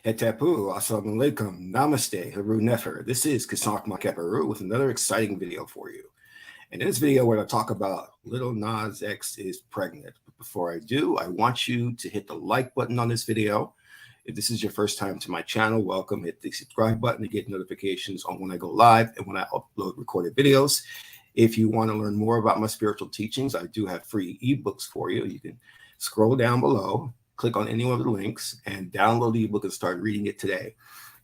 Hetapu, Assalamu alaikum, Namaste, Haru Nefer. This is Qesankh Makeperu with another exciting video for you. And in this video, we're going to talk about Lil Nas X is pregnant. But before I do, I want you to hit the like button on this video. If this is your first time to my channel, welcome. Hit the subscribe button to get notifications on when I go live and when I upload recorded videos. If you want to learn more about my spiritual teachings, I do have free ebooks for you. You can scroll down below, click on any one of the links, and download the ebook and start reading it today.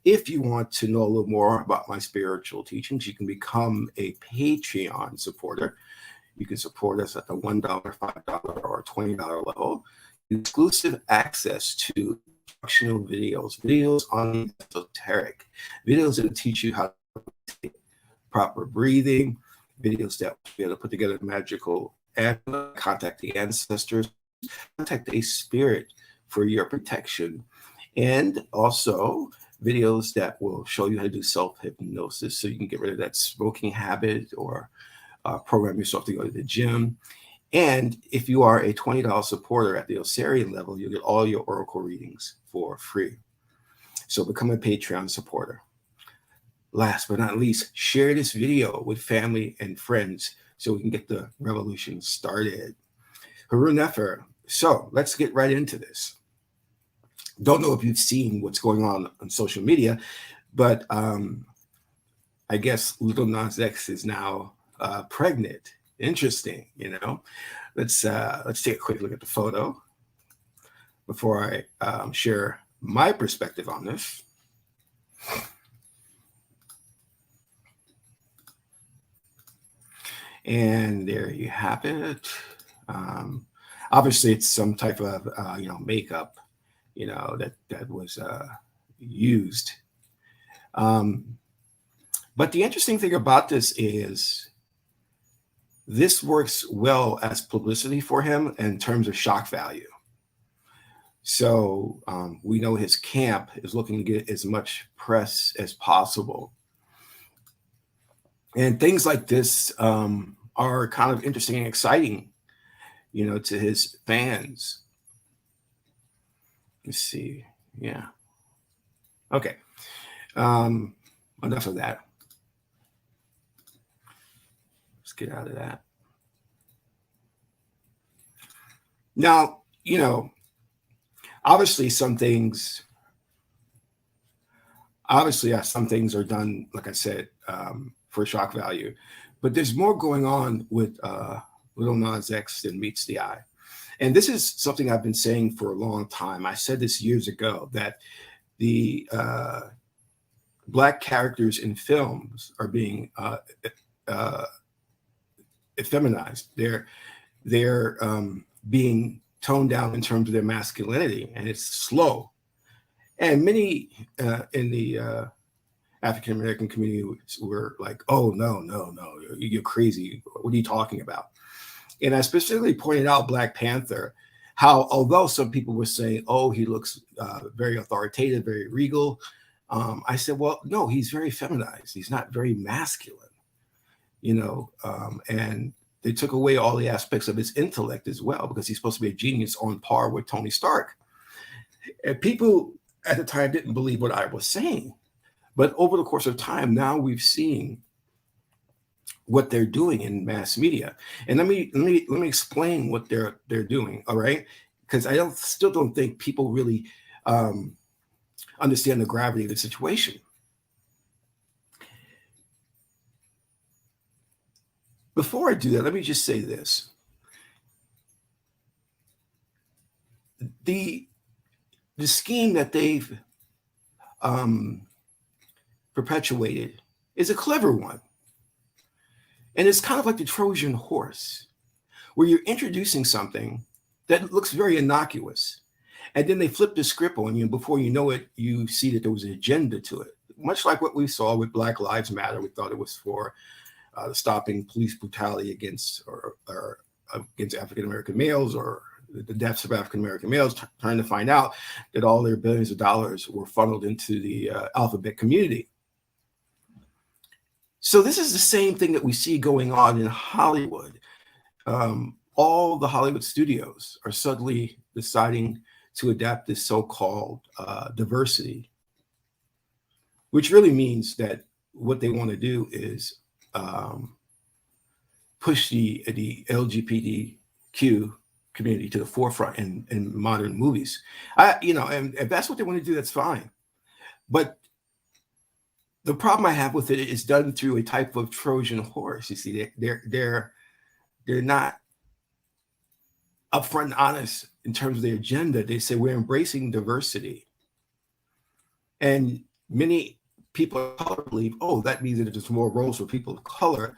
If you want to know a little more about my spiritual teachings, you can become a Patreon supporter. You can support us at the $1, $5, or $20 level. Exclusive access to instructional videos on the esoteric, videos that will teach you how to take proper breathing, videos that will be able to put together magical and contact the ancestors, contact a spirit for your protection, and also videos that will show you how to do self-hypnosis so you can get rid of that smoking habit or program yourself to go to the gym. And if you are a $20 supporter at the Osirian level, you'll get all your oracle readings for free. So become a Patreon supporter. Last but not least, share this video with family and friends so we can get the revolution started. Haru Nefer. So let's get right into this. Don't know if you've seen what's going on social media, but I guess Lil Nas X is now pregnant. Interesting, you know. Let's take a quick look at the photo before I share my perspective on this. And there you have it. Obviously, it's some type of makeup, that was used. But the interesting thing about this is this works well as publicity for him in terms of shock value. So we know his camp is looking to get as much press as possible. And things like this are kind of interesting and exciting, to his fans. Let's see. Yeah. Okay. Enough of that. Let's get out of that. Now, obviously some things are done, like I said, for shock value, but there's more going on with Lil Nas X than meets the eye. And this is something I've been saying for a long time. I said this years ago, that the Black characters in films are being effeminized. They're being toned down in terms of their masculinity, and it's slow. And many in the African-American community were like, oh, no, you're crazy. What are you talking about? And I specifically pointed out Black Panther, how although some people were saying, oh, he looks very authoritative, very regal, I said, well, no, he's very feminized. He's not very masculine, and they took away all the aspects of his intellect as well, because he's supposed to be a genius on par with Tony Stark. And people at the time didn't believe what I was saying. But over the course of time, now we've seen what they're doing in mass media. And let me explain what they're doing, all right? Because I still don't think people really understand the gravity of the situation. Before I do that, let me just say this. The scheme that they've perpetuated is a clever one. And it's kind of like the Trojan horse, where you're introducing something that looks very innocuous, and then they flip the script on you, and before you know it, you see that there was an agenda to it. Much like what we saw with Black Lives Matter. We thought it was for stopping police brutality against African-American males, or the deaths of African-American males, trying to find out that all their billions of dollars were funneled into the alphabet community. So this is the same thing that we see going on in Hollywood. All the Hollywood studios are suddenly deciding to adapt this so-called diversity which really means that what they want to do is um, push the LGBTQ community to the forefront in modern movies. And if that's what they want to do, that's fine. But the problem I have with it is done through a type of Trojan horse. You see, they're not upfront and honest in terms of their agenda. They say we're embracing diversity, and many people of color believe, oh, that means that there's more roles for people of color,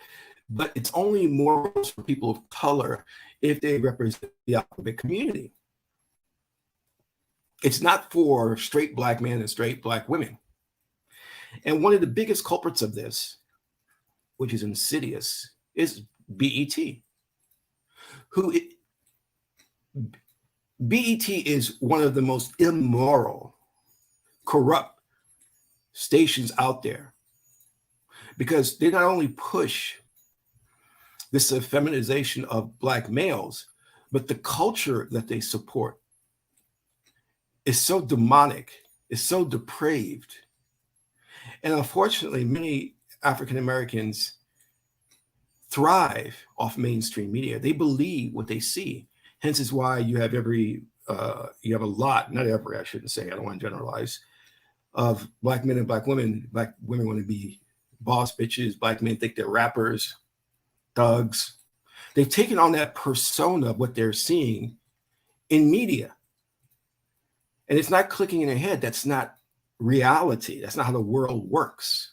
but it's only more roles for people of color if they represent the alphabet community. It's not for straight black men and straight black women. And one of the biggest culprits of this, which is Insidious, is BET, who BET is one of the most immoral, corrupt stations out there, because they not only push this feminization of black males, but the culture that they support is so demonic, is so depraved. And unfortunately, many African Americans thrive off mainstream media. They believe what they see. Hence is why you have you have a lot, not every, I shouldn't say, I don't want to generalize, of black men and black women. Black women want to be boss bitches. Black men think they're rappers, thugs. They've taken on that persona of what they're seeing in media. And it's not clicking in their head. That's not reality. That's not how the world works.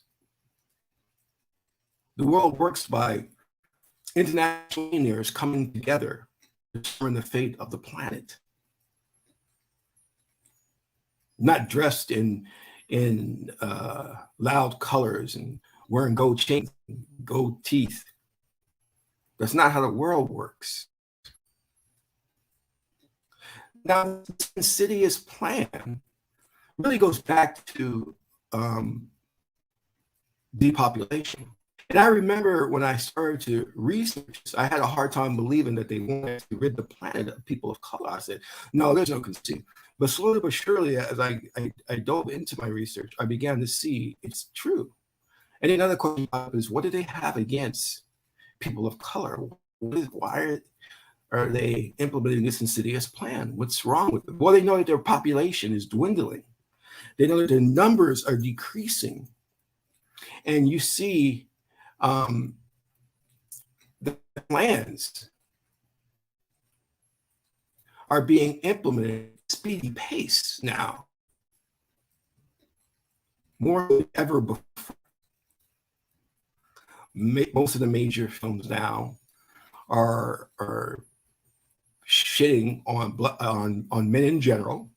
The world works by international millionaires coming together to determine the fate of the planet. Not dressed in loud colors and wearing gold chains, gold teeth. That's not how the world works. Now, this insidious plan really goes back to depopulation. And I remember when I started to research, I had a hard time believing that they wanted to rid the planet of people of color. I said, no, there's no conceit. But slowly but surely, as I dove into my research, I began to see it's true. And another question is, what do they have against people of color? Why are they implementing this insidious plan? What's wrong with them? Well, they know that their population is dwindling. They know that their numbers are decreasing. And you see the plans are being implemented at a speedy pace now, more than ever before. Most of the major films now are shitting on men in general,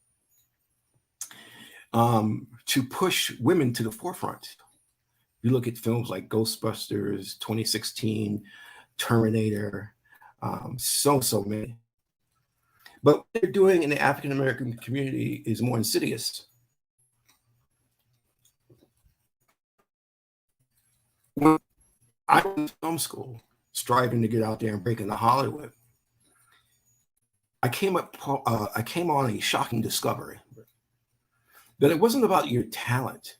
to push women to the forefront. You look at films like Ghostbusters, 2016, Terminator, so many. But what they're doing in the African American community is more insidious. When I was in film school, striving to get out there and break into Hollywood, I came on a shocking discovery that it wasn't about your talent.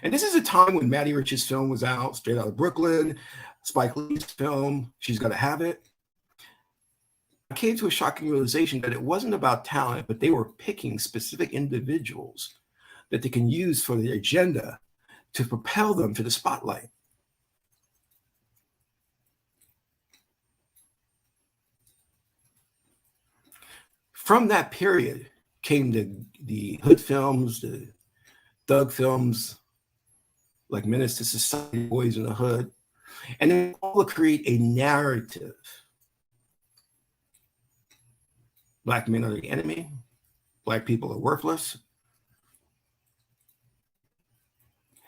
And this is a time when Matty Rich's film was out, Straight Outta Brooklyn, Spike Lee's film, She's Gotta Have It. I came to a shocking realization that it wasn't about talent, but they were picking specific individuals that they can use for their agenda to propel them to the spotlight. From that period came the hood films, the thug films, like Menace to Society, Boys in the Hood, and they all create a narrative. Black men are the enemy. Black people are worthless.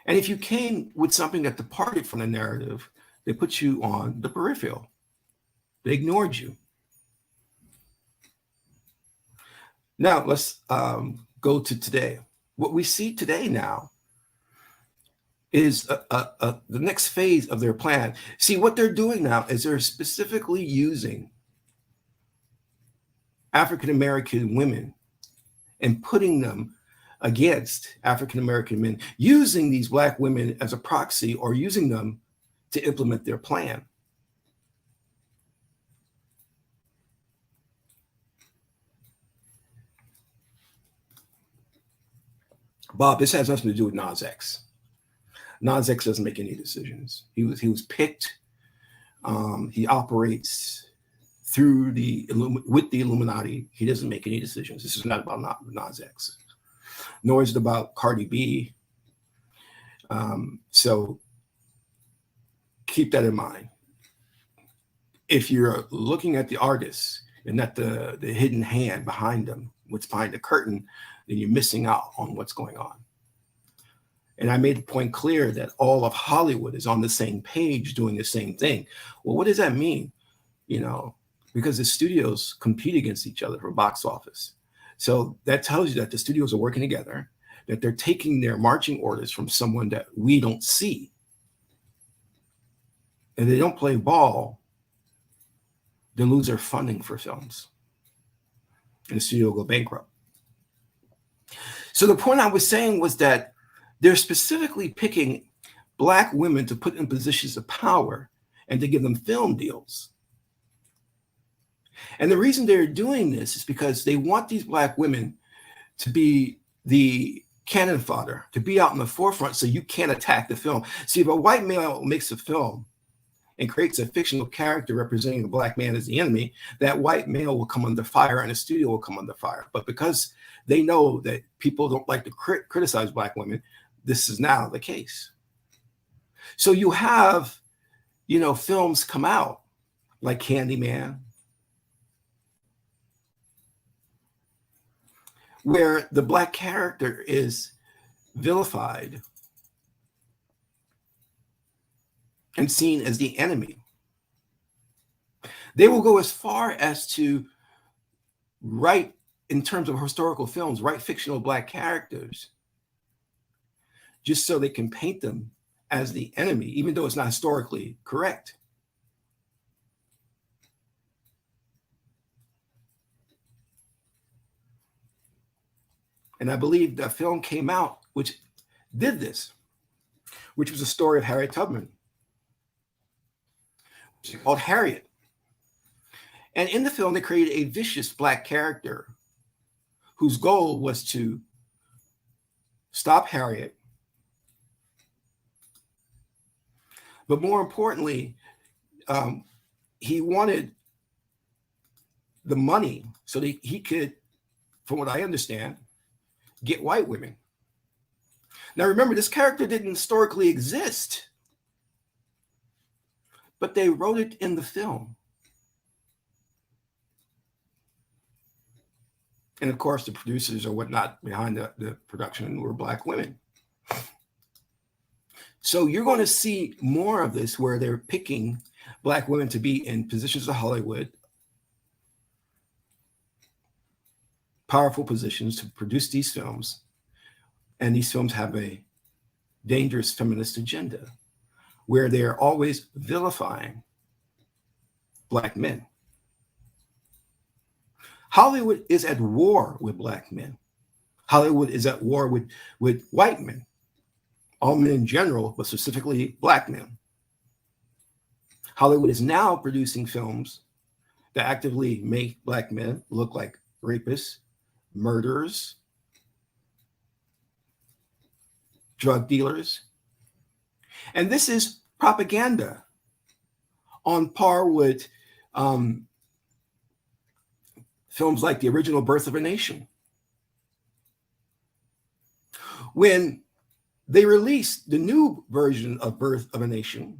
And if you came with something that departed from the narrative, they put you on the peripheral. They ignored you. Now let's go to today. What we see today now is the next phase of their plan. See, what they're doing now is they're specifically using African American women and putting them against African American men, using these Black women as a proxy or using them to implement their plan. Bob, this has nothing to do with Nas X. Nas X doesn't make any decisions. He was picked. He operates through with the Illuminati. He doesn't make any decisions. This is not about Nas X, nor is it about Cardi B. So keep that in mind. If you're looking at the artists and not the hidden hand behind them, what's behind the curtain, then you're missing out on what's going on. And I made the point clear that all of Hollywood is on the same page doing the same thing. Well, what does that mean? You know, because the studios compete against each other for box office. So that tells you that the studios are working together, that they're taking their marching orders from someone that we don't see. And they don't play ball, they lose their funding for films. And the studio will go bankrupt. So the point I was saying was that they're specifically picking Black women to put in positions of power and to give them film deals. And the reason they're doing this is because they want these Black women to be the cannon fodder, to be out in the forefront so you can't attack the film. See, if a white male makes a film and creates a fictional character representing a Black man as the enemy, that white male will come under fire and the studio will come under fire. But because they know that people don't like to criticize Black women, this is now the case. So you have, you know, films come out like Candyman, where the Black character is vilified and seen as the enemy. They will go as far as to write, in terms of historical films, write fictional Black characters just so they can paint them as the enemy, even though it's not historically correct. And I believe the film came out which did this, which was a story of Harriet Tubman, which is called Harriet. And in the film, they created a vicious Black character whose goal was to stop Harriet, but more importantly, he wanted the money so that he could, from what I understand, get white women. Now remember, this character didn't historically exist, but they wrote it in the film. And of course, the producers or whatnot behind the production were Black women. So you're going to see more of this where they're picking Black women to be in positions of Hollywood, powerful positions to produce these films. And these films have a dangerous feminist agenda where they're always vilifying Black men. Hollywood is at war with Black men. Hollywood is at war with white men. All men in general, but specifically Black men. Hollywood is now producing films that actively make Black men look like rapists, murderers, drug dealers. And this is propaganda on par with films like The Original Birth of a Nation. When they released the new version of Birth of a Nation,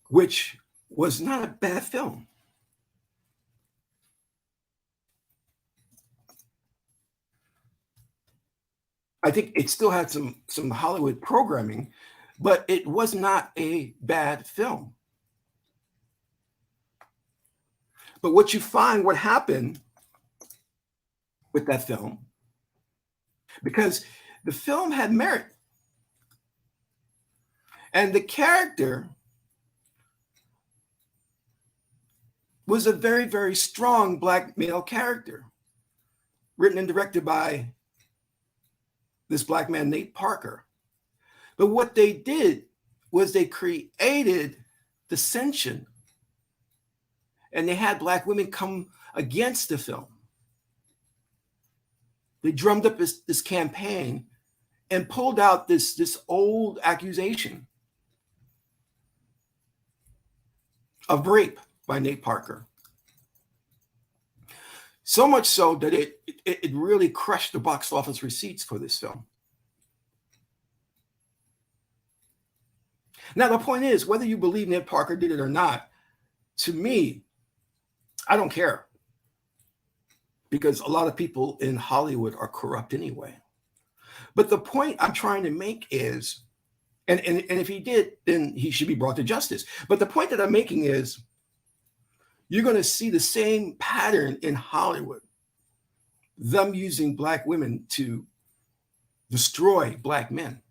which was not a bad film. I think it still had some Hollywood programming, but it was not a bad film. But what you find, what happened with that film, because the film had merit. And the character was a very, very strong Black male character. written and directed by this black man, Nate Parker. But what they did was they created dissension, and they had black women come against the film. They drummed up this campaign and pulled out this old accusation of rape by Nate Parker. So much so that it really crushed the box office receipts for this film. Now, the point is, whether you believe Nate Parker did it or not, to me, I don't care. Because a lot of people in Hollywood are corrupt anyway. But the point I'm trying to make is, and if he did, then he should be brought to justice. But the point that I'm making is, you're going to see the same pattern in Hollywood, them using black women to destroy black men.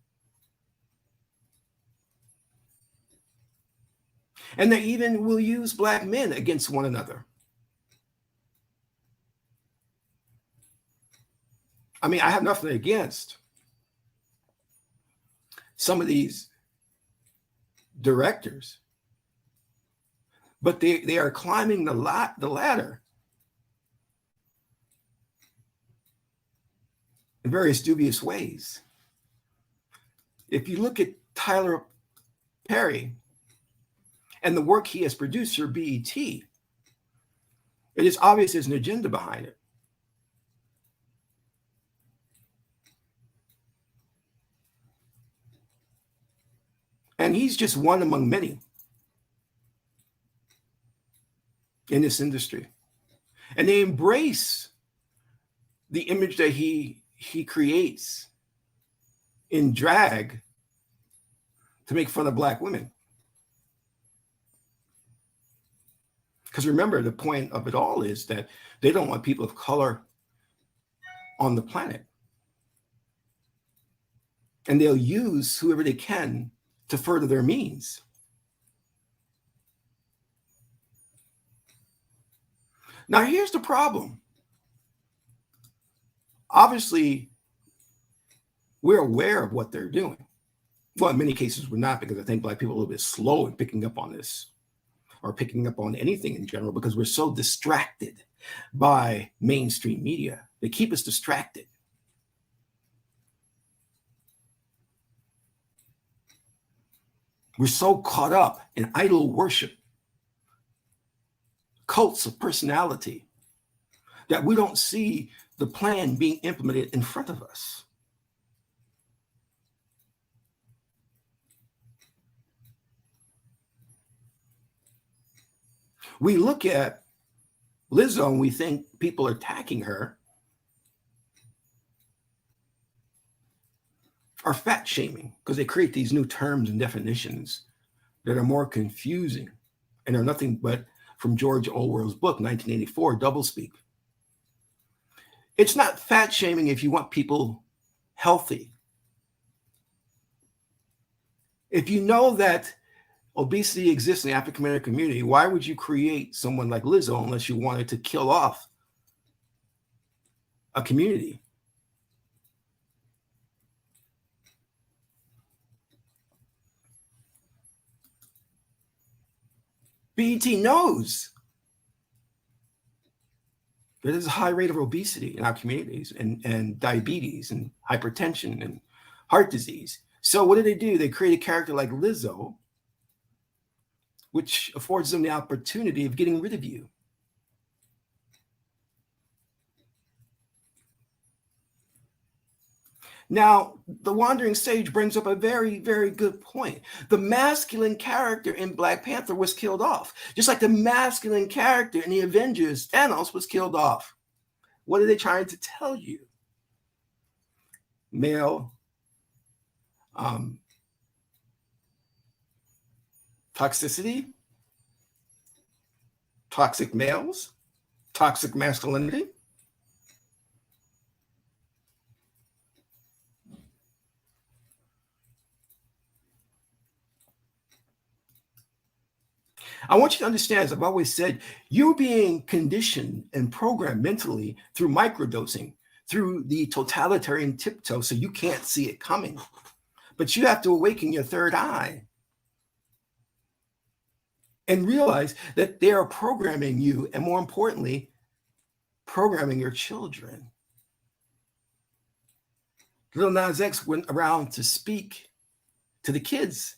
And they even will use black men against one another. I mean, I have nothing against some of these directors, but they are climbing the ladder in various dubious ways. If you look at Tyler Perry and the work he has produced for BET, it is obvious there's an agenda behind it. And he's just one among many in this industry. And they embrace the image that he creates in drag to make fun of black women. Because remember, the point of it all is that they don't want people of color on the planet. And they'll use whoever they can to further their means. Now, here's the problem. Obviously, we're aware of what they're doing. Well, in many cases, we're not, because I think black people are a little bit slow in picking up on this, or picking up on anything in general, because we're so distracted by mainstream media. They keep us distracted. We're so caught up in idol worship, cults of personality, that we don't see the plan being implemented in front of us. We look at Lizzo and we think people are attacking her, are fat shaming, because they create these new terms and definitions that are more confusing and are nothing but from George Orwell's book, 1984, Doublespeak. It's not fat shaming if you want people healthy. If you know that obesity exists in the African American community, why would you create someone like Lizzo unless you wanted to kill off a community? BET knows that there's a high rate of obesity in our communities, and diabetes and hypertension and heart disease. So what do? They create a character like Lizzo, which affords them the opportunity of getting rid of you. Now, the Wandering Sage brings up a very, very good point. The masculine character in Black Panther was killed off, just like the masculine character in the Avengers, Thanos, was killed off. What are they trying to tell you? Male toxicity, toxic males, toxic masculinity. I want you to understand, as I've always said, you're being conditioned and programmed mentally through microdosing, through the totalitarian tiptoe, so you can't see it coming. But you have to awaken your third eye and realize that they are programming you, and more importantly, programming your children. Lil Nas X went around to speak to the kids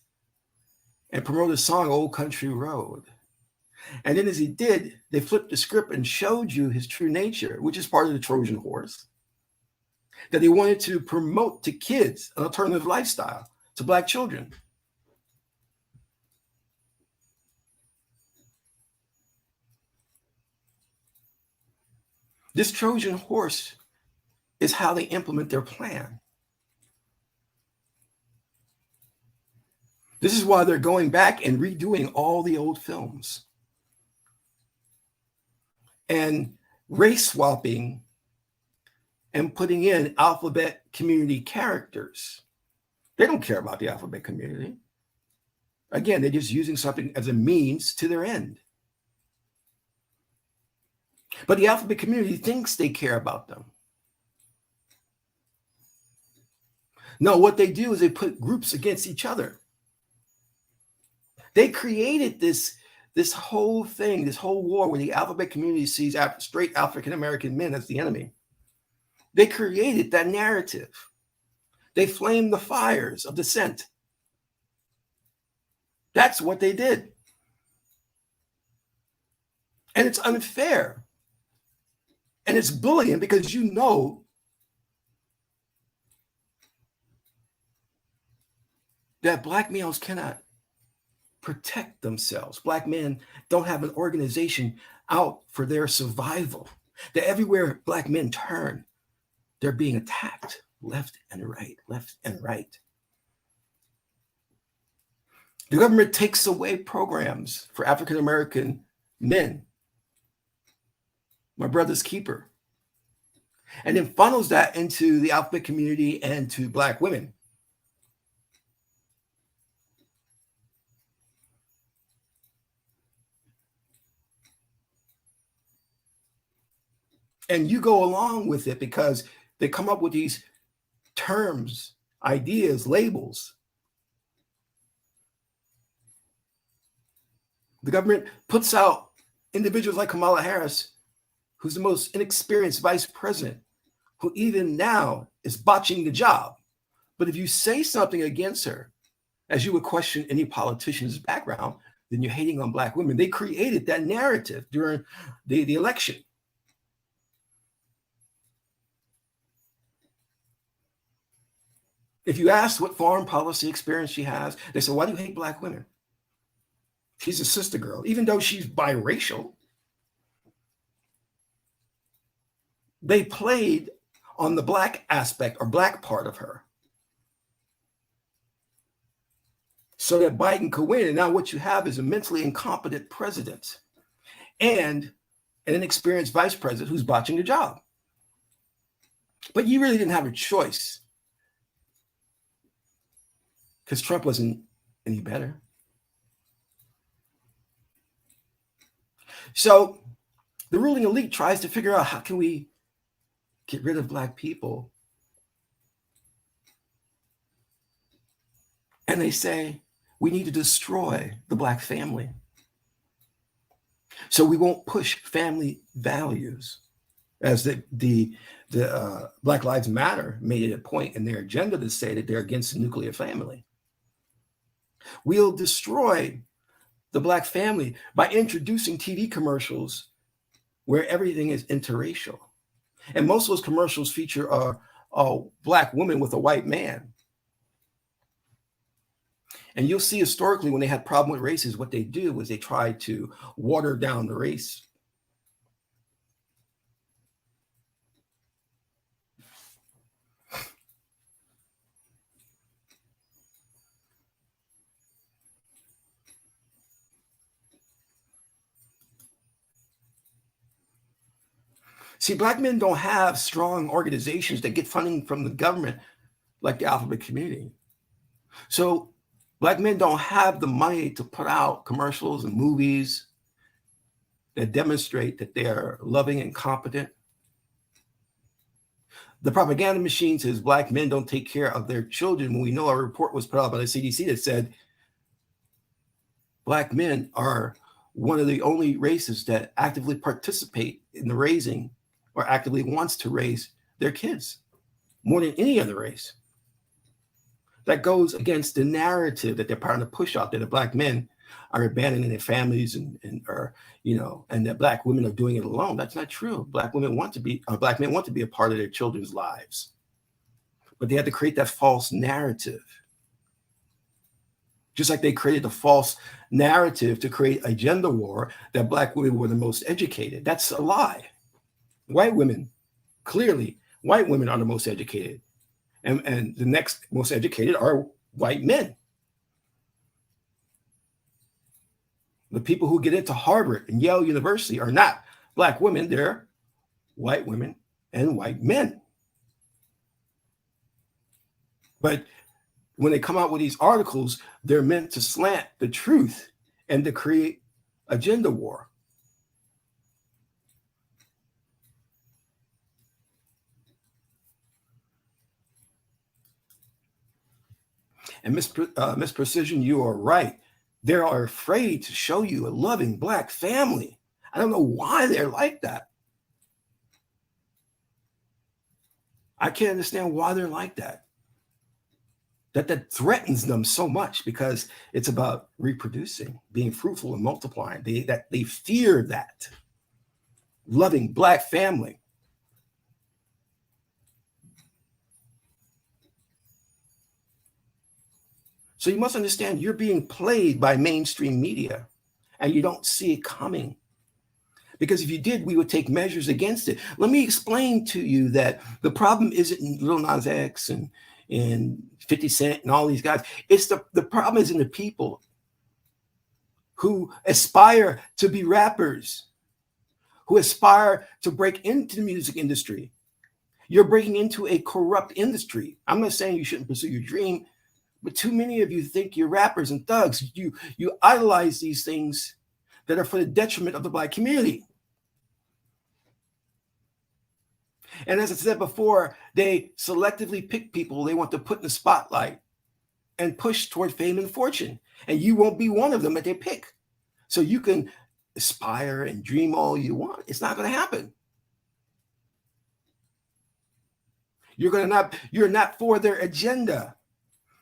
and promote a song, Old Country Road. And then as he did, they flipped the script and showed you his true nature, which is part of the Trojan horse, that he wanted to promote to kids an alternative lifestyle to Black children. This Trojan horse is how they implement their plan. This is why they're going back and redoing all the old films and race swapping and putting in alphabet community characters. They don't care about the alphabet community. Again, they're just using something as a means to their end. But the alphabet community thinks they care about them. No, what they do is they put groups against each other. They created this whole thing, this whole war where the alphabet community sees straight African-American men as the enemy. They created that narrative. They flamed the fires of dissent. That's what they did. And it's unfair. And it's bullying because you know that Black males cannot protect themselves. Black men don't have an organization out for their survival. That everywhere Black men turn, they're being attacked left and right, left and right. The government takes away programs for African-American men, my brother's keeper, and then funnels that into the alphabet community and to Black women. And you go along with it because they come up with these terms, ideas, labels. The government puts out individuals like Kamala Harris, who's the most inexperienced vice president, who even now is botching the job. But if you say something against her, as you would question any politician's background, then you're hating on Black women. They created that narrative during the election. If you ask what foreign policy experience she has, they say, why do you hate Black women? She's a sister girl, even though she's biracial. They played on the Black aspect or Black part of her so that Biden could win. And now what you have is a mentally incompetent president and an inexperienced vice president who's botching the job. But you really didn't have a choice because Trump wasn't any better. So the ruling elite tries to figure out, how can we get rid of Black people? And they say, we need to destroy the Black family. So we won't push family values, as the Black Lives Matter made it a point in their agenda to say that they're against the nuclear family. We'll destroy the Black family by introducing TV commercials where everything is interracial. And most of those commercials feature a Black woman with a white man. And you'll see historically when they had problem with races, what they do was they try to water down the race. See, Black men don't have strong organizations that get funding from the government like the alphabet community. So Black men don't have the money to put out commercials and movies that demonstrate that they are loving and competent. The propaganda machine says Black men don't take care of their children, when we know a report was put out by the CDC that said Black men are one of the only races that actively participate in the raising or actively wants to raise their kids more than any other race. That goes against the narrative that they're trying to push out there, that Black men are abandoning their families and that Black women are doing it alone. That's not true. Black men want to be a part of their children's lives, but they have to create that false narrative. Just like they created the false narrative to create a gender war that Black women were the most educated. That's a lie. White women, clearly, white women are the most educated. And the next most educated are white men. The people who get into Harvard and Yale University are not Black women, they're white women and white men. But when they come out with these articles, they're meant to slant the truth and to create a gender war. And Miss Precision, you are right. They are afraid to show you a loving Black family. I don't know why they're like that. I can't understand why they're like that. That threatens them so much, because it's about reproducing, being fruitful and multiplying. They fear that loving Black family. So you must understand, you're being played by mainstream media, and you don't see it coming. Because if you did, we would take measures against it. Let me explain to you that the problem isn't Lil Nas X and 50 Cent and all these guys. It's the problem is in the people who aspire to be rappers, who aspire to break into the music industry. You're breaking into a corrupt industry. I'm not saying you shouldn't pursue your dream, but too many of you think you're rappers and thugs. You idolize these things that are for the detriment of the Black community. And as I said before, they selectively pick people they want to put in the spotlight and push toward fame and fortune. And you won't be one of them that they pick. So you can aspire and dream all you want. It's not going to happen. You're not for their agenda.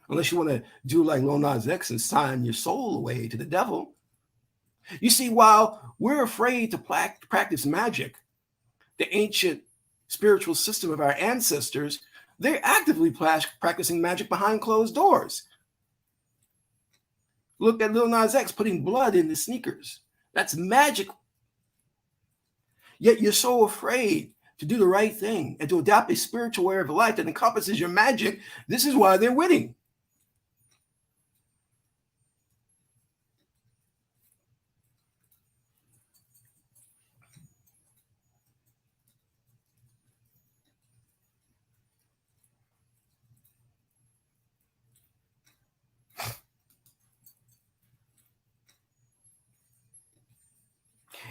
Unless you want to do like Lil Nas X and sign your soul away to the devil. You see, while we're afraid to practice magic, the ancient spiritual system of our ancestors, they're actively practicing magic behind closed doors. Look at Lil Nas X putting blood in his sneakers. That's magic. Yet you're so afraid to do the right thing and to adopt a spiritual way of life that encompasses your magic. This is why they're winning.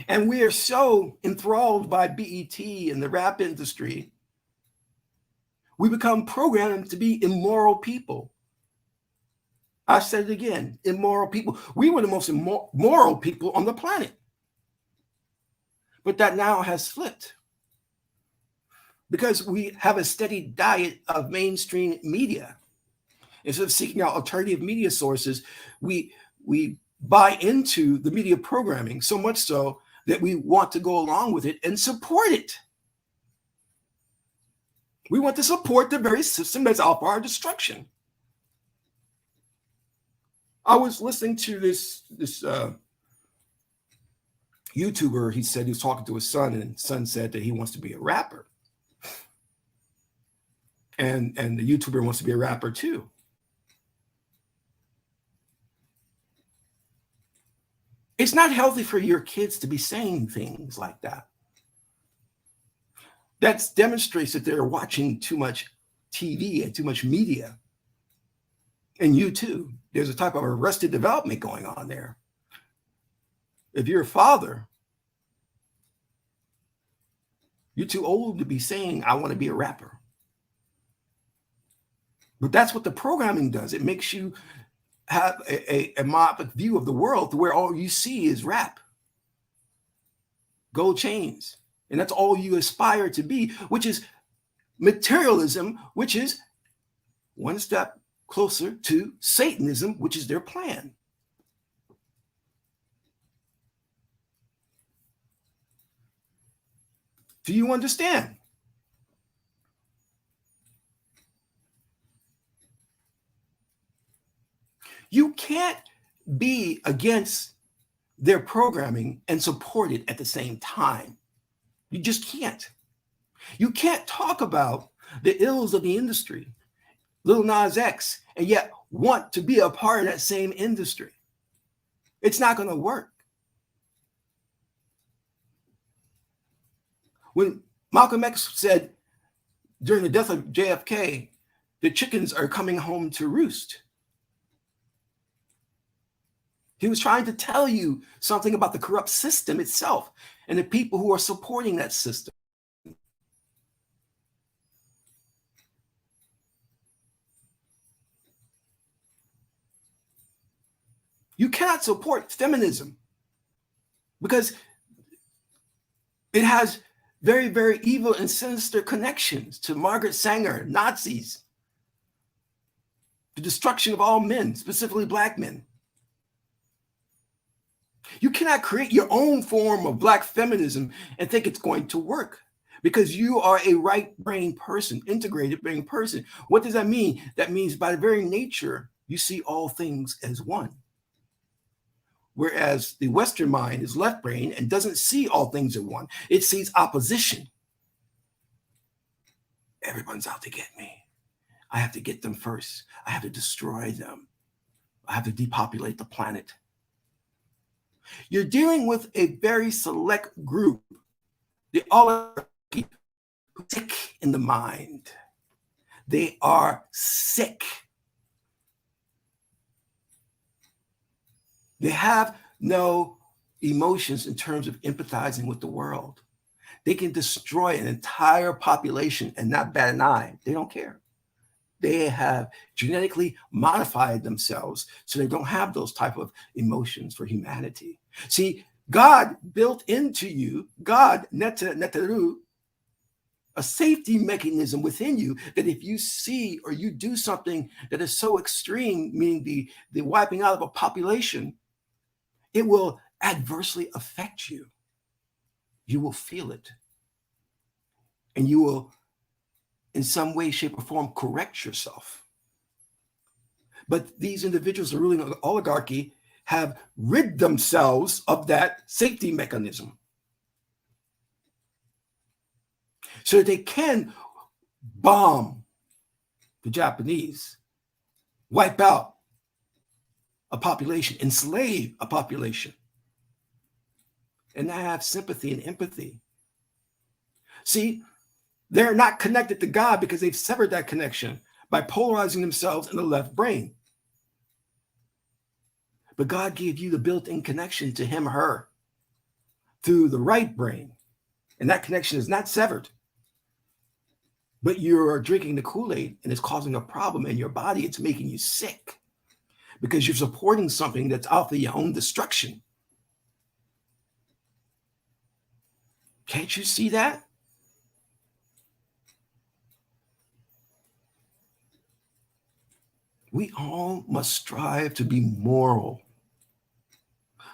And we are so enthralled by BET and the rap industry, we become programmed to be immoral people. I said it again, immoral people. We were the most moral people on the planet. But that now has flipped, because we have a steady diet of mainstream media. Instead of seeking out alternative media sources, we buy into the media programming, so much so that we want to go along with it and support it. We want to support the very system that's out for our destruction. I was listening to this YouTuber. He said he was talking to his son, and his son said that he wants to be a rapper. And the YouTuber wants to be a rapper too. It's not healthy for your kids to be saying things like that. That demonstrates that they're watching too much TV and too much media. And you too. There's a type of arrested development going on there. If you're a father, you're too old to be saying, I want to be a rapper. But that's what the programming does. It makes you have a myopic view of the world to where all you see is rap, gold chains. And that's all you aspire to be, which is materialism, which is one step closer to Satanism, which is their plan. Do you understand? You can't be against their programming and support it at the same time. You just can't. You can't talk about the ills of the industry, Lil Nas X, and yet want to be a part of that same industry. It's not going to work. When Malcolm X said during the death of JFK, the chickens are coming home to roost, he was trying to tell you something about the corrupt system itself and the people who are supporting that system. You cannot support feminism because it has very, very evil and sinister connections to Margaret Sanger, Nazis, the destruction of all men, specifically Black men. You cannot create your own form of Black feminism and think it's going to work because you are a right-brain person, integrated brain person. What does that mean? That means by the very nature, you see all things as one. Whereas the Western mind is left brain and doesn't see all things as one. It sees opposition. Everyone's out to get me. I have to get them first. I have to destroy them. I have to depopulate the planet. You're dealing with a very select group, the oligarchy, sick in the mind. They are sick. They have no emotions in terms of empathizing with the world. They can destroy an entire population and not bat an eye. They don't care. They have genetically modified themselves so they don't have those type of emotions for humanity. See, God built into you, God, netaru, a safety mechanism within you that if you see or you do something that is so extreme, meaning the wiping out of a population, it will adversely affect you. You will feel it. And you will, in some way, shape, or form, correct yourself. But these individuals who are ruling the oligarchy have rid themselves of that safety mechanism so that they can bomb the Japanese, wipe out a population, enslave a population, and not have sympathy and empathy. See, they're not connected to God because they've severed that connection by polarizing themselves in the left brain. But God gave you the built-in connection to him, her, through the right brain. And that connection is not severed. But you're drinking the Kool-Aid and it's causing a problem in your body. It's making you sick because you're supporting something that's out for your own destruction. Can't you see that? We all must strive to be moral.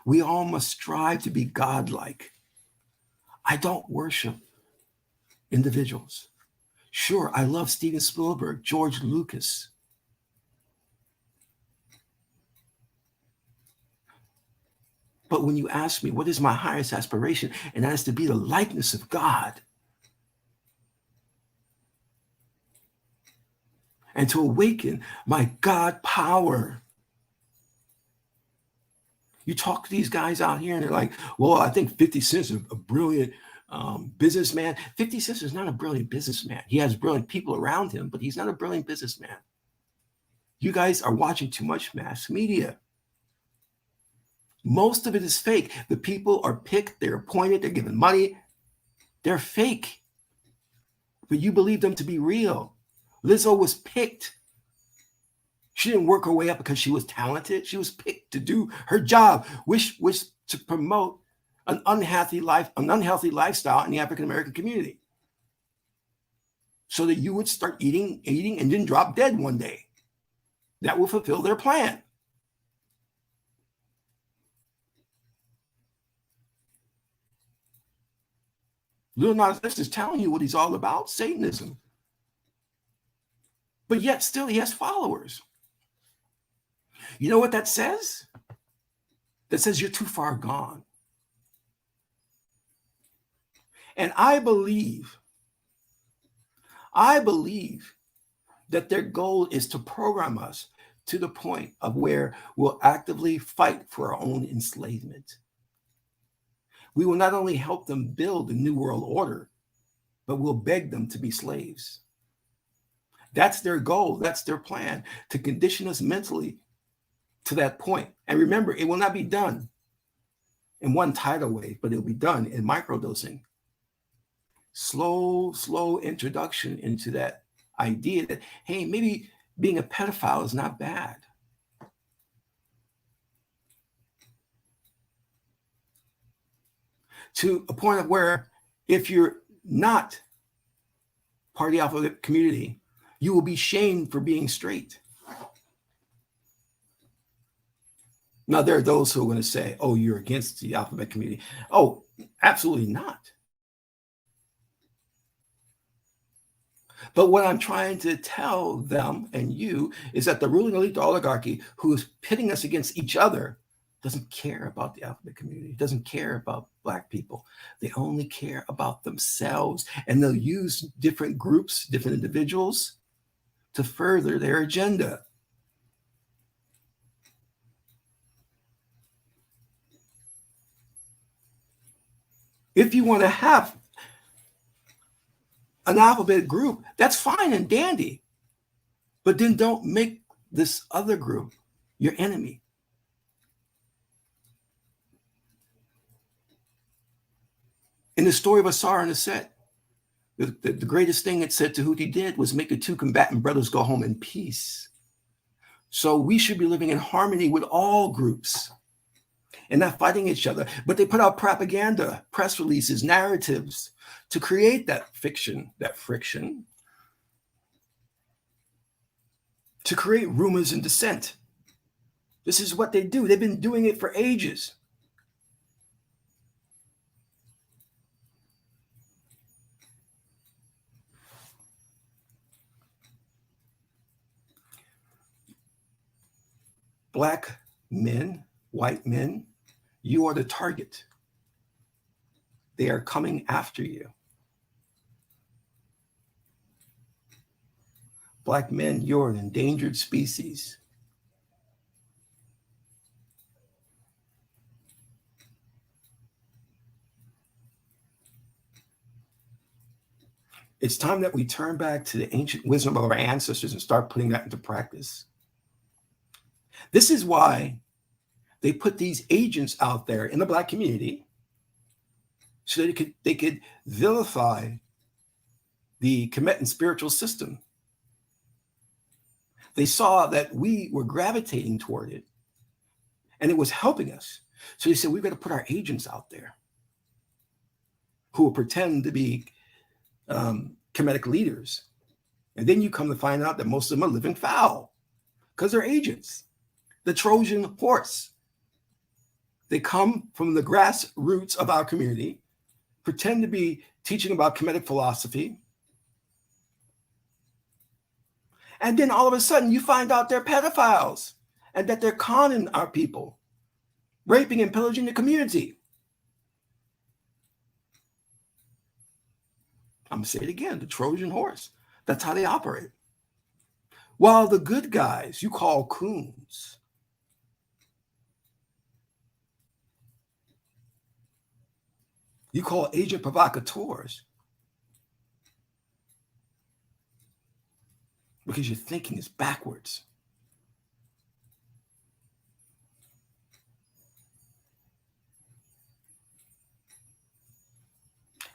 We all must strive to be godlike. I don't worship individuals. Sure, I love Steven Spielberg, George Lucas. But when you ask me, what is my highest aspiration? And that is to be the likeness of God. And to awaken my God power. You talk to these guys out here and they're like, well, I think 50 Cent is a brilliant businessman. 50 Cent is not a brilliant businessman. He has brilliant people around him, but he's not a brilliant businessman. You guys are watching too much mass media. Most of it is fake. The people are picked, they're appointed, they're given money. They're fake. But you believe them to be real. Lizzo was picked. She didn't work her way up because she was talented. She was picked to do her job, which was to promote an unhealthy lifestyle in the African American community, so that you would start eating, and then drop dead one day. That will fulfill their plan. Lil Nas X is telling you what he's all about, Satanism. But yet still he has followers. You know what that says? That says you're too far gone. And I believe that their goal is to program us to the point of where we'll actively fight for our own enslavement. We will not only help them build the new world order, but we'll beg them to be slaves. That's their goal. That's their plan, to condition us mentally to that point. And remember, it will not be done in one tidal wave, but it'll be done in microdosing. Slow introduction into that idea that, hey, maybe being a pedophile is not bad. To a point of where if you're not part of the alphabet community, you will be shamed for being straight. Now, there are those who are going to say, oh, you're against the alphabet community. Oh, absolutely not. But what I'm trying to tell them and you is that the ruling elite, the oligarchy, who is pitting us against each other, doesn't care about the alphabet community, doesn't care about Black people. They only care about themselves. And they'll use different groups, different individuals to further their agenda. If you want to have an alphabet group, that's fine and dandy. But then don't make this other group your enemy. In the story of Asar and Aset, the greatest thing it said Tahuti did was make the two combatant brothers go home in peace. So we should be living in harmony with all groups and not fighting each other. But they put out propaganda, press releases, narratives to create that fiction, that friction, to create rumors and dissent. This is what they do. They've been doing it for ages. Black men, white men, you are the target. They are coming after you. Black men, you're an endangered species. It's time that we turn back to the ancient wisdom of our ancestors and start putting that into practice. This is why they put these agents out there in the Black community so that they could vilify the Kemetan spiritual system. They saw that we were gravitating toward it and it was helping us. So they said, we've got to put our agents out there who will pretend to be Kemetic leaders. And then you come to find out that most of them are living foul because they're agents. The Trojan horse. They come from the grassroots of our community, pretend to be teaching about Kemetic philosophy. And then all of a sudden you find out they're pedophiles and that they're conning our people, raping and pillaging the community. I'm going to say it again, the Trojan horse. That's how they operate. While the good guys you call coons, you call agent provocateurs, because your thinking is backwards.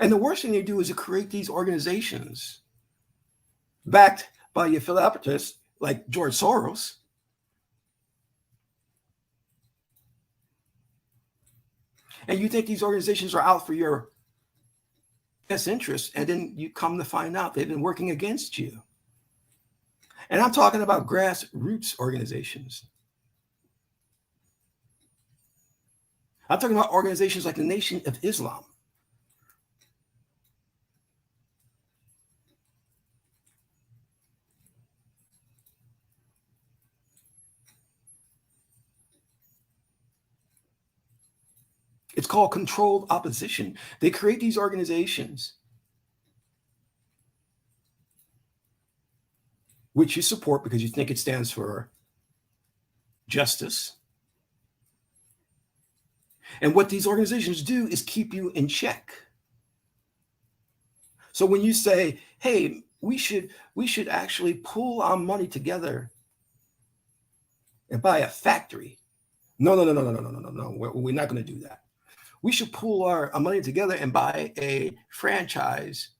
And the worst thing they do is to create these organizations backed by your philanthropists like George Soros. And you think these organizations are out for your best interest, and then you come to find out they've been working against you. And I'm talking about grassroots organizations. I'm talking about organizations like the Nation of Islam. It's called controlled opposition. They create these organizations which you support because you think it stands for justice. And what these organizations do is keep you in check. So when you say, hey, we should actually pool our money together and buy a factory. No. We're not going to do that. We should pool our money together and buy a franchise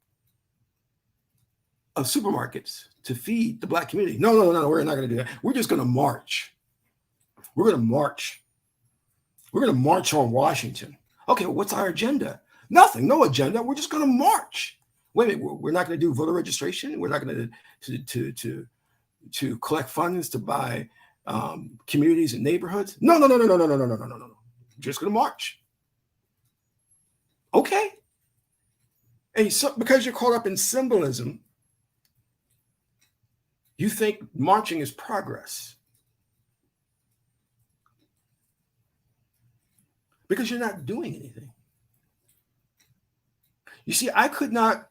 of supermarkets to feed the Black community. No, we're not going to do that. We're just going to march. We're going to march. We're going to march on Washington. Okay, what's our agenda? Nothing, no agenda. We're just going to march. Wait a minute, we're not going to do voter registration. We're not going to collect funds to buy communities and neighborhoods. No. We're just going to march. Okay. And so, because you're caught up in symbolism, you think marching is progress. Because you're not doing anything. You see, I could not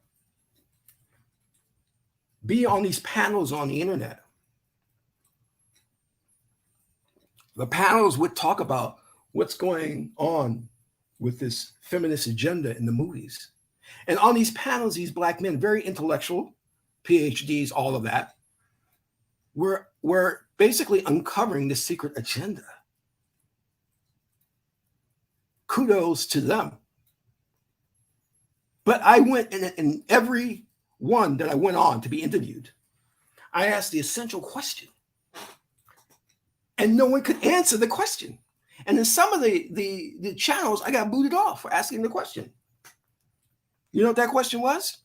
be on these panels on the internet. The panels would talk about what's going on with this feminist agenda in the movies. And on these panels, these Black men, very intellectual, PhDs, all of that, were basically uncovering the secret agenda. Kudos to them. But I went in every one that I went on to be interviewed, I asked the essential question. And no one could answer the question. And in some of the channels, I got booted off for asking the question. You know what that question was?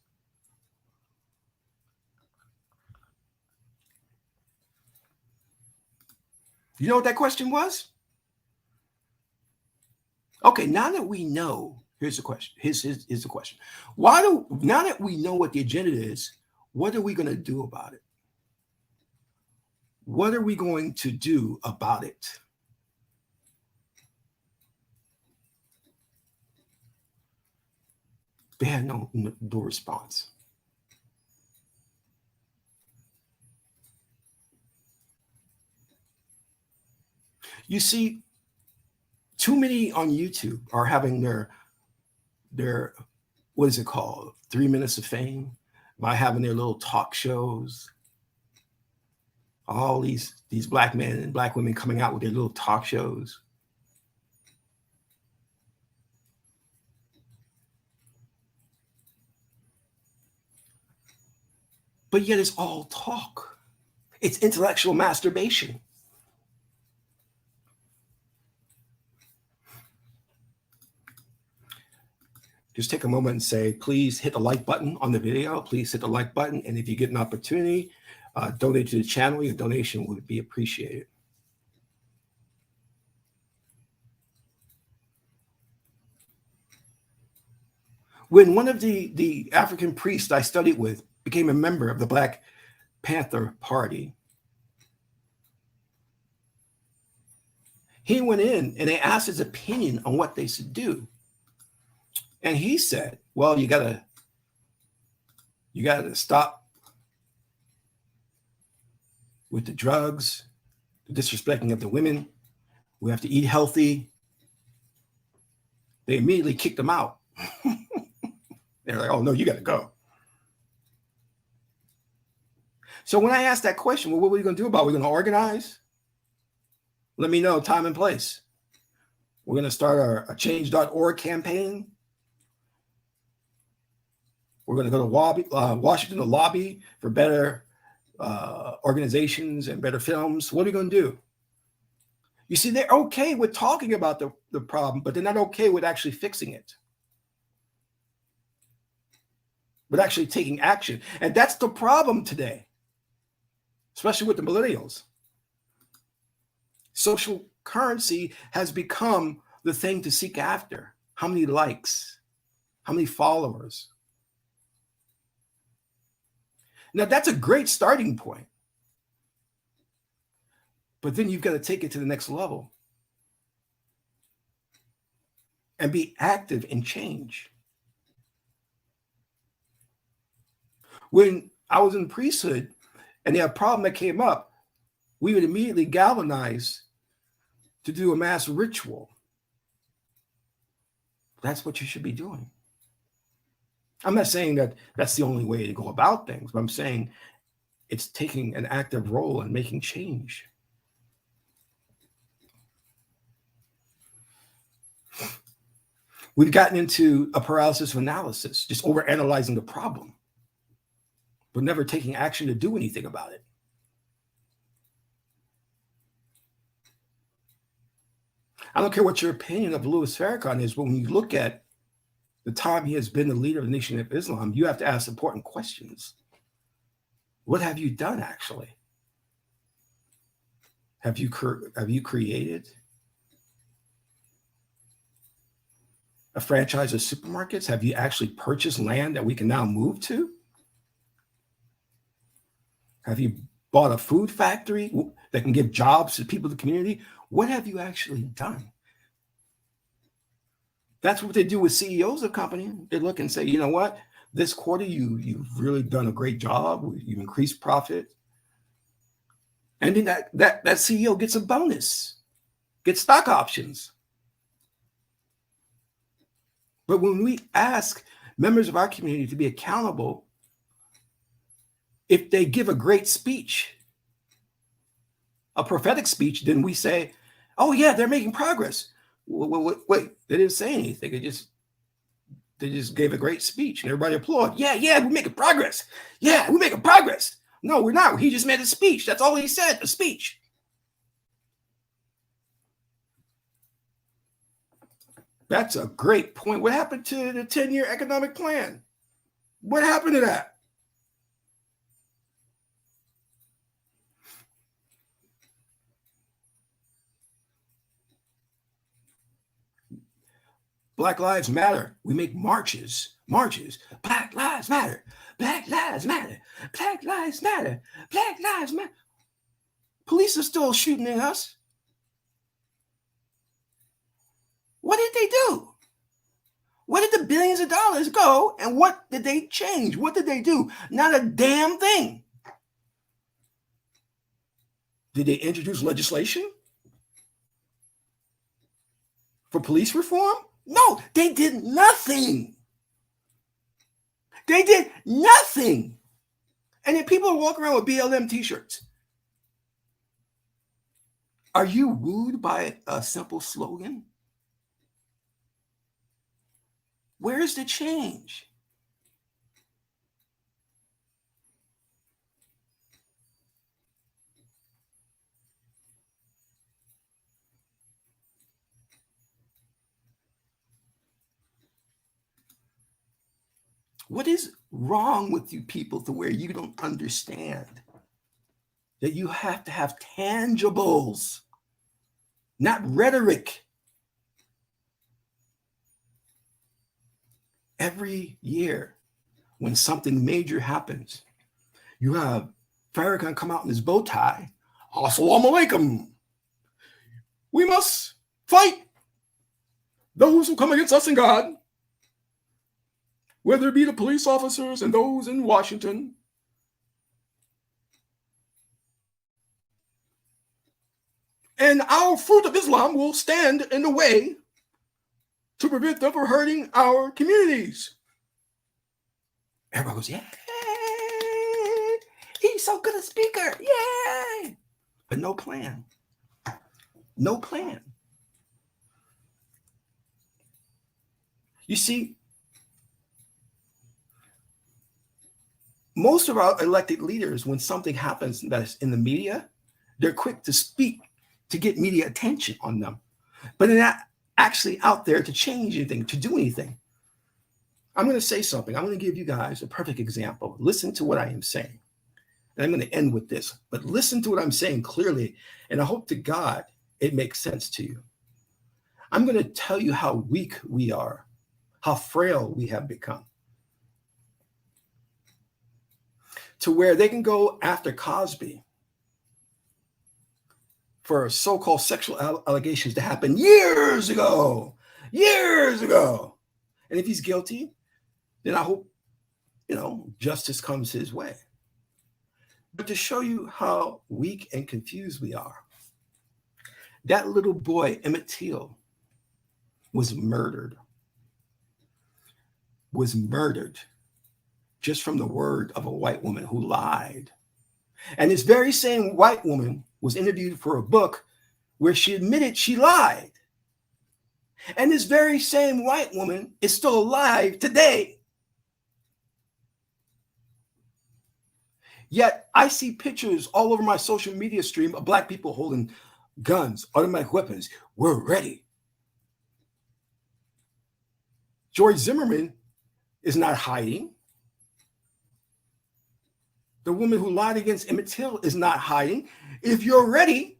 You know what that question was? Okay, now that we know, here's the question. Here's the question. Now that we know what the agenda is, what are we going to do about it? What are we going to do about it? They had no response. You see, too many on YouTube are having their what is it called? 3 minutes of fame by having their little talk shows. All these Black men and Black women coming out with their little talk shows. But yet it's all talk. It's intellectual masturbation. Just take a moment and say, please hit the like button on the video. Please hit the like button. And if you get an opportunity, donate to the channel. Your donation would be appreciated. When one of the African priests I studied with became a member of the Black Panther Party, he went in and they asked his opinion on what they should do. And he said, well, you gotta stop with the drugs, the disrespecting of the women. We have to eat healthy. They immediately kicked him out. They're like, oh no, you gotta go. So when I asked that question, well, what are we gonna do about it? We're gonna organize? Let me know time and place. We're gonna start a change.org campaign. We're going to go to Washington to lobby for better organizations and better films. What are we going to do? You see, they're okay with talking about the problem, but they're not okay with actually fixing it, with actually taking action. And that's the problem today, especially with the millennials. Social currency has become the thing to seek after. How many likes? How many followers? Now, that's a great starting point. But then you've got to take it to the next level and be active in change. When I was in the priesthood and a problem that came up, we would immediately galvanize to do a mass ritual. That's what you should be doing. I'm not saying that that's the only way to go about things, but I'm saying it's taking an active role in making change. We've gotten into a paralysis of analysis, just overanalyzing the problem, but never taking action to do anything about it. I don't care what your opinion of Louis Farrakhan is, but when you look at the time he has been the leader of the Nation of Islam, you have to ask important questions. What have you done, actually? Have you created a franchise of supermarkets? Have you actually purchased land that we can now move to? Have you bought a food factory that can give jobs to people in the community? What have you actually done? That's what they do with CEOs of companies. They look and say, you know what? This quarter, you've really done a great job. You've increased profit. And then that CEO gets a bonus, gets stock options. But when we ask members of our community to be accountable, if they give a great speech, a prophetic speech, then we say, oh yeah, they're making progress. Wait, they didn't say anything. They just gave a great speech and everybody applauded. Yeah, we're making progress. Yeah, we're making progress. No, we're not. He just made a speech. That's all he said, a speech. That's a great point. What happened to the 10-year economic plan? What happened to that? Black Lives Matter. We make marches. Black Lives Matter. Black Lives Matter. Black Lives Matter. Black Lives Matter. Police are still shooting at us. What did they do? Where did the billions of dollars go? And what did they change? What did they do? Not a damn thing. Did they introduce legislation for police reform? No, they did nothing. They did nothing. And then people walk around with BLM t-shirts. Are you wooed by a simple slogan? Where's the change? What is wrong with you people to where you don't understand that you have to have tangibles, not rhetoric? Every year when something major happens, you have Farrakhan come out in his bow tie. Assalamu alaikum. We must fight those who come against us in God, whether it be the police officers and those in Washington. And our fruit of Islam will stand in the way to prevent them from hurting our communities. Everybody goes, yay! He's so good a speaker, yay! But no plan. No plan. You see, Most of our elected leaders, when something happens that's in the media, they're quick to speak to get media attention on them, but they're not actually out there to change anything, to do anything. I'm going to say something. I'm going to give you guys a perfect example. Listen to what I am saying. And I'm going to end with this, but listen to what I'm saying clearly. And I hope to God it makes sense to you. I'm going to tell you how weak we are, how frail we have become, to where they can go after Cosby for so-called sexual allegations that happened years ago. And if he's guilty, then I hope, justice comes his way. But to show you how weak and confused we are, that little boy, Emmett Till, was murdered just from the word of a white woman who lied. And this very same white woman was interviewed for a book where she admitted she lied. And this very same white woman is still alive today. Yet I see pictures all over my social media stream of Black people holding guns, automatic weapons. We're ready. George Zimmerman is not hiding. The woman who lied against Emmett Till is not hiding. If you're ready,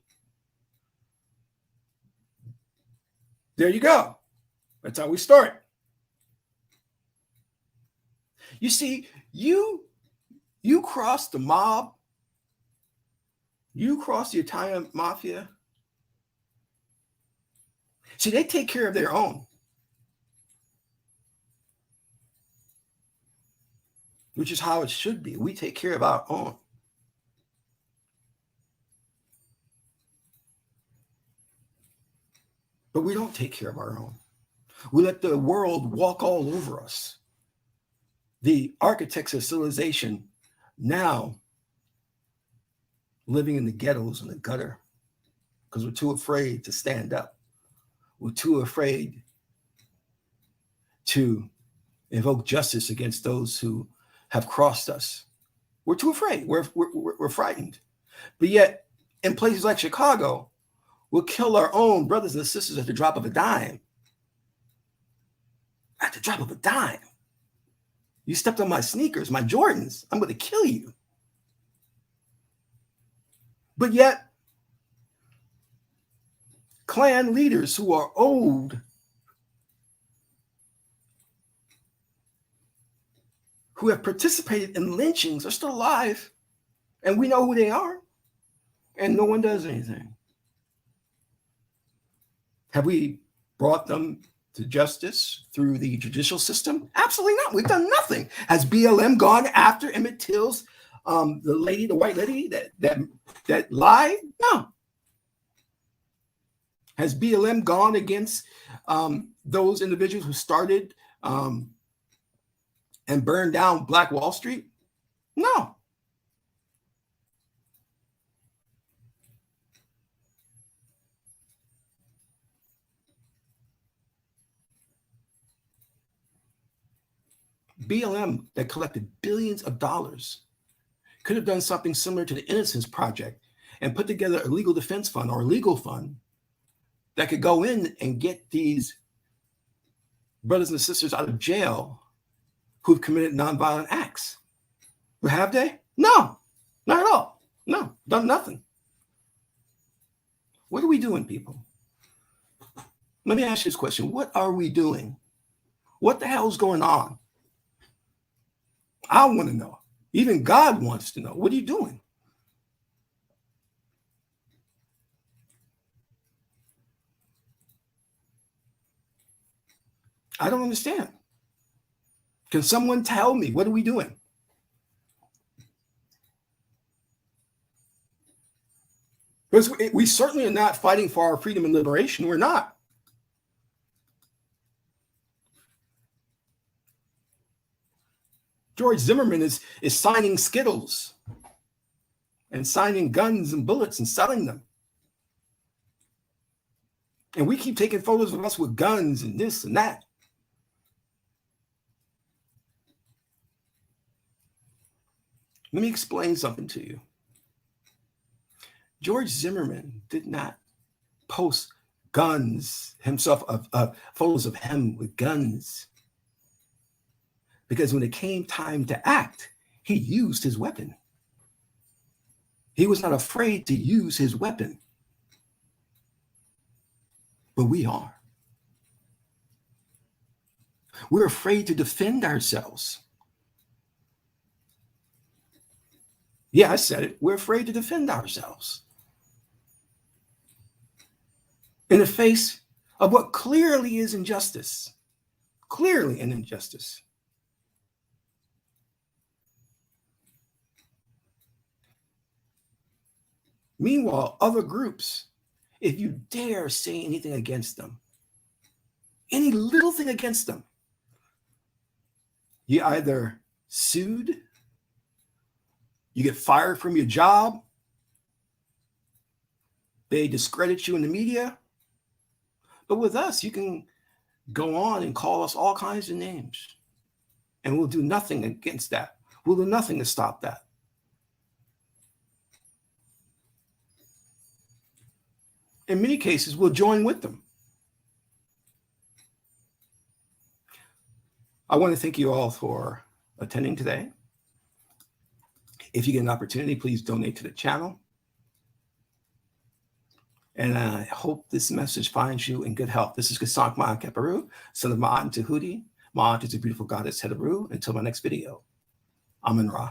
there you go. That's how we start. You see, you cross the mob, you cross the Italian mafia. See, they take care of their own, which is how it should be. We take care of our own. But we don't take care of our own. We let the world walk all over us. The architects of civilization now living in the ghettos and the gutter because we're too afraid to stand up. We're too afraid to invoke justice against those who have crossed us. We're too afraid. We're frightened. But yet, in places like Chicago, we'll kill our own brothers and sisters at the drop of a dime. At the drop of a dime. You stepped on my sneakers, my Jordans, I'm going to kill you. But yet, Klan leaders who are old, who have participated in lynchings, are still alive, and we know who they are, and no one does anything. Have we brought them to justice through the judicial system? Absolutely not. We've done nothing. Has BLM gone after Emmett Till's, the white lady that lied? No. Has BLM gone against those individuals who started and burned down Black Wall Street? No. BLM that collected billions of dollars could have done something similar to the Innocence Project and put together a legal defense fund or a legal fund that could go in and get these brothers and sisters out of jail who've committed nonviolent acts. But have they? No, not at all. No, done nothing. What are we doing, people? Let me ask you this question. What are we doing? What the hell's going on? I want to know. Even God wants to know. What are you doing? I don't understand. Can someone tell me, what are we doing? Because we certainly are not fighting for our freedom and liberation. We're not. George Zimmerman is signing Skittles and signing guns and bullets and selling them. And we keep taking photos of us with guns and this and that. Let me explain something to you. George Zimmerman did not post guns himself, of photos of him with guns, because when it came time to act, he used his weapon. He was not afraid to use his weapon. But we are. We're afraid to defend ourselves. Yeah, I said it. We're afraid to defend ourselves in the face of what clearly is injustice. Clearly an injustice. Meanwhile, other groups, if you dare say anything against them, any little thing against them, you either sued, you get fired from your job, they discredit you in the media. But with us, you can go on and call us all kinds of names, and we'll do nothing against that. We'll do nothing to stop that. In many cases, we'll join with them. I want to thank you all for attending today. If you get an opportunity, please donate to the channel. And I hope this message finds you in good health. This is Qesankh Keperu, son of Ma'at and Tahuti. Ma'at is a beautiful goddess Heteru. Until my next video, Amun Ra.